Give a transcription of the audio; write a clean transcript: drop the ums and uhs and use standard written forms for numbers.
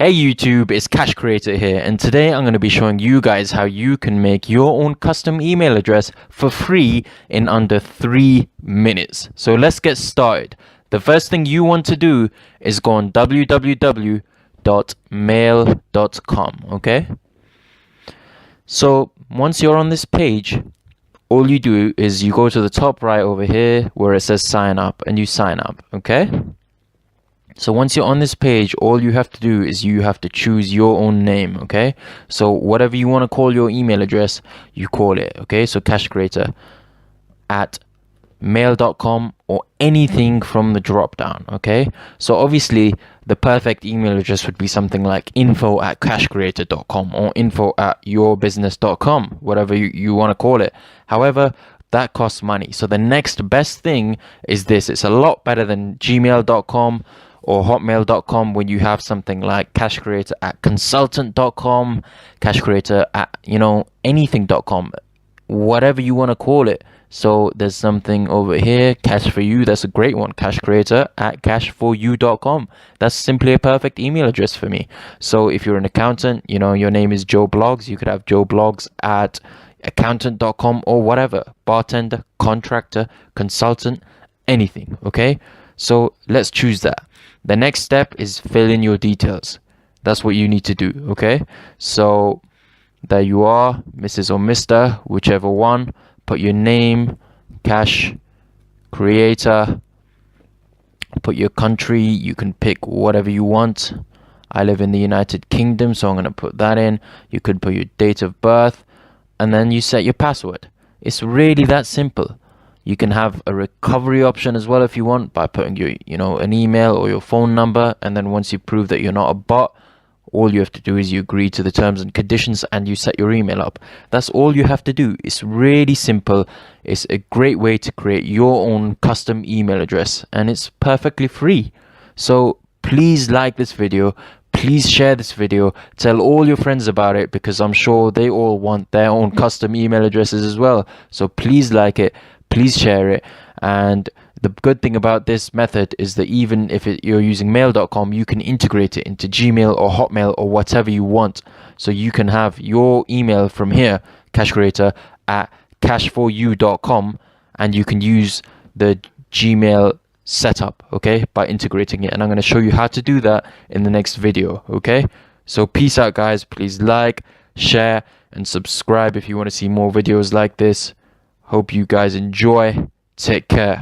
Hey YouTube, it's Cash Creator here, and today I'm going to be showing you guys how you can make your own custom email address for free in under 3 minutes. So let's get started. The first thing you want to do is go on www.mail.com, okay? So once you're on this page, all you do is you go to the top right over here where it says sign up, and you sign up, okay? So once you're on this page, all you have to do is you have to choose your own name, okay? So whatever you want to call your email address, you call it, okay? So Cash Creator at mail.com or anything from the drop down, okay? So obviously the perfect email address would be something like info@cashcreator.com or info@yourbusiness.com, whatever you want to call it. However, that costs money. So the next best thing is this. It's a lot better than gmail.com or hotmail.com when you have something like cashcreator@consultant.com, cashcreator@ anything.com, whatever you want to call it. So there's something over here, Cash for You. That's a great one, cashcreator@cashforyou.com. That's simply a perfect email address for me. So if you're an accountant, your name is Joe Blogs, you could have Joe Blogs at accountant.com or whatever, bartender, contractor, consultant, anything, okay? So let's choose that. The next step is fill in your details. That's what you need to do, okay? So there you are, Mrs. or Mr., whichever one. Put your name, Cash Creator. Put your country. You can pick whatever you want. I live in the United Kingdom, so I'm going to put that in. You could put your date of birth, and then you set your password. It's really that simple. You can have a recovery option as well if you want by putting your, an email or your phone number, and then once you prove that you're not a bot, all you have to do is you agree to the terms and conditions and you set your email up. That's all you have to do. It's really simple. It's a great way to create your own custom email address, and it's perfectly free. So please like this video. Please share this video. Tell all your friends about it, because I'm sure they all want their own custom email addresses as well. So please like it. Please share it. And the good thing about this method is that even if you're using mail.com, you can integrate it into Gmail or Hotmail or whatever you want. So you can have your email from here, Cash Creator at cashforyou.com, and you can use the Gmail setup, okay, by integrating it. And I'm going to show you how to do that in the next video, okay? So peace out, guys. Please like, share, and subscribe if you want to see more videos like this. Hope you guys enjoy. Take care.